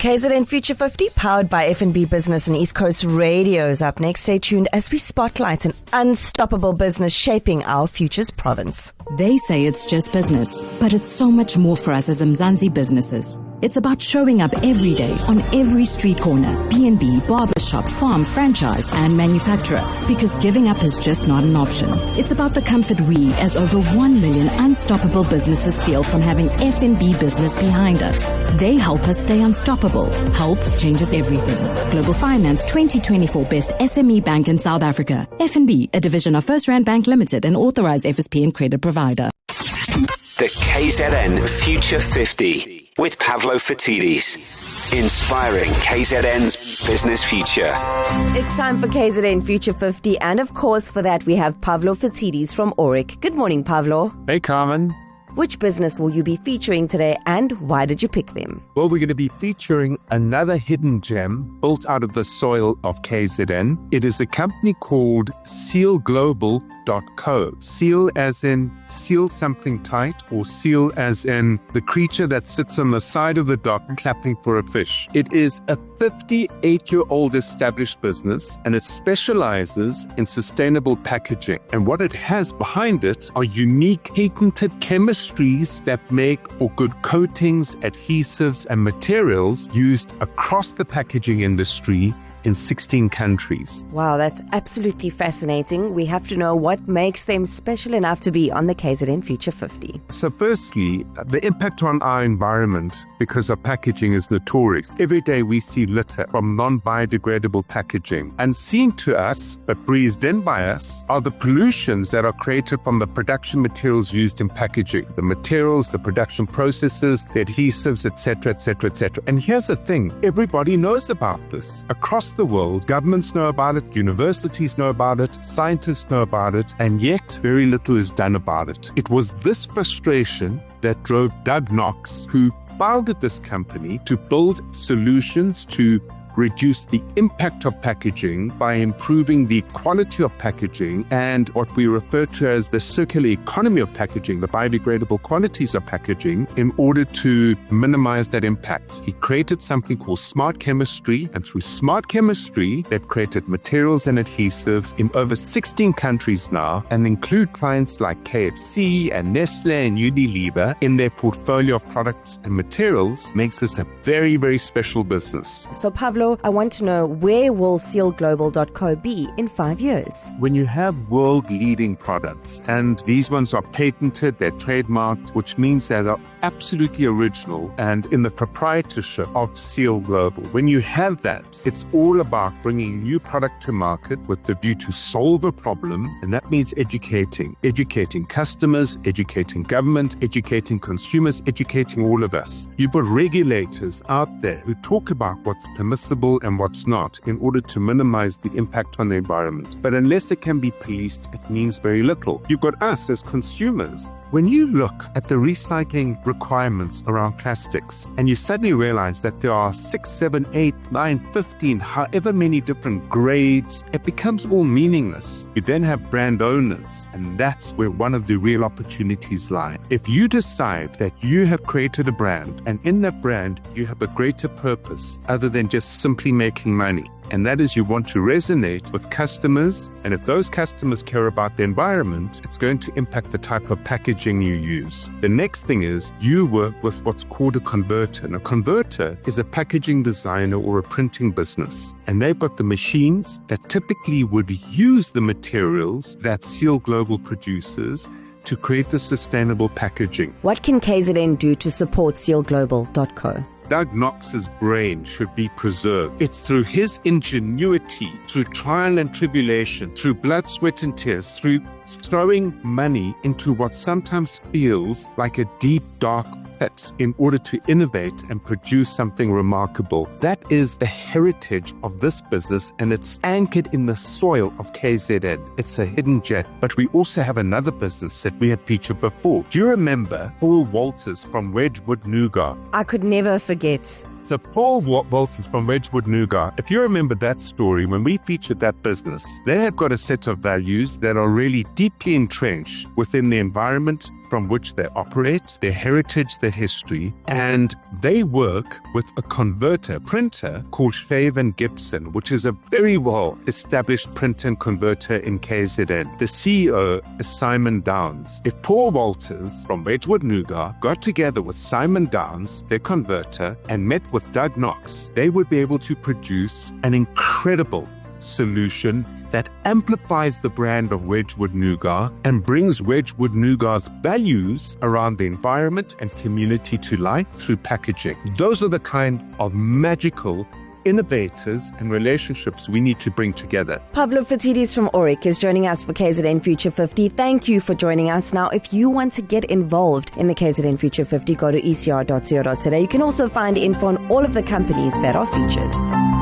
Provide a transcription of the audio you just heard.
KZN Future 50, powered by F&B Business and East Coast Radio, is up next. Stay tuned as we spotlight an unstoppable business shaping our future's province. They say it's just business, but it's so much more for us as Mzansi businesses. It's about showing up every day on every street corner, B&B, barbershop, farm, franchise, and manufacturer. Because giving up is just not an option. It's about the comfort we, as over 1 million unstoppable businesses, feel from having F&B Business behind us. They help us stay unstoppable. Help changes everything. Global Finance 2024 Best SME Bank in South Africa. F&B, a division of First Rand Bank Limited, an authorized FSP and credit provider. The KZN Future 50 with Pavlo Fatidis. Inspiring KZN's business future. It's time for KZN Future 50, and of course for that we have Pavlo Fatidis from Auric. Good morning, Pavlo. Hey, Carmen. Which business will you be featuring today, and why did you pick them? Well, we're going to be featuring another hidden gem built out of the soil of KZN. It is a company called SealGlobal.co. Seal as in seal something tight, or seal as in the creature that sits on the side of the dock clapping for a fish. It is a 58-year-old established business, and it specializes in sustainable packaging. And what it has behind it are unique patented chemistries that make for good coatings, adhesives, and materials used across the packaging industry in 16 countries. Wow, that's absolutely fascinating. We have to know what makes them special enough to be on the KZN Future 50. So firstly, the impact on our environment because our packaging is notorious. Every day we see litter from non-biodegradable packaging. Unseen to us, but breathed in by us, are the pollutions that are created from the production materials used in packaging. The materials, the production processes, the adhesives, etc., etc., etc. And here's the thing, everybody knows about this. Across the world, governments know about it, universities know about it, scientists know about it, and yet very little is done about it. It was this frustration that drove Doug Knox, who founded this company, to build solutions to reduce the impact of packaging by improving the quality of packaging and what we refer to as the circular economy of packaging, the biodegradable qualities of packaging, in order to minimize that impact. He created something called smart chemistry, and through smart chemistry, they've created materials and adhesives in over 16 countries now, and include clients like KFC and Nestle and Unilever in their portfolio of products and materials. Makes this a very, very special business. So Pavlo, I want to know, where will SealGlobal.co be in 5 years? When you have world-leading products, and these ones are patented, they're trademarked, which means that they're absolutely original and in the proprietorship of Seal Global. When you have that, it's all about bringing new product to market with the view to solve a problem, and that means educating customers, educating government, educating consumers, educating all of us. You've got regulators out there who talk about what's permissible and what's not in order to minimize the impact on the environment. But unless it can be policed, it means very little. You've got us as consumers. When you look at the recycling requirements around plastics and you suddenly realize that there are 6, 7, 8, 9, 15, however many different grades, it becomes all meaningless. You then have brand owners, and that's where one of the real opportunities lie. If you decide that you have created a brand, and in that brand you have a greater purpose other than just simply making money, and that is you want to resonate with customers, and if those customers care about the environment, it's going to impact the type of packaging you use. The next thing is you work with what's called a converter. And a converter is a packaging designer or a printing business, and they've got the machines that typically would use the materials that Seal Global produces to create the sustainable packaging. What can KZN do to support SealGlobal.co? Doug Knox's brain should be preserved. It's through his ingenuity, through trial and tribulation, through blood, sweat, and tears, through throwing money into what sometimes feels like a deep, dark pit in order to innovate and produce something remarkable. That is the heritage of this business, and it's anchored in the soil of KZN. It's a hidden gem. But we also have another business that we had featured before. Do you remember Paul Walters from Wedgwood Nougat? I could never forget So Paul Walters from Wedgwood Nougat, if you remember that story, when we featured that business, they have got a set of values that are really deeply entrenched within the environment from which they operate, their heritage, their history, and they work with a printer called Shaven Gibson, which is a very well-established printer and converter in KZN. The CEO is Simon Downs. If Paul Walters from Wedgwood Nougat got together with Simon Downs, their converter, and met with Doug Knox, they would be able to produce an incredible solution that amplifies the brand of Wedgwood Nougat and brings Wedgwood Nougat's values around the environment and community to life through packaging. Those are the kind of magical innovators and relationships we need to bring together. Pavlo Fatidis from Auric is joining us for KZN Future 50. Thank you for joining us. Now, if you want to get involved in the KZN Future 50, go to ecr.co.za. You can also find info on all of the companies that are featured.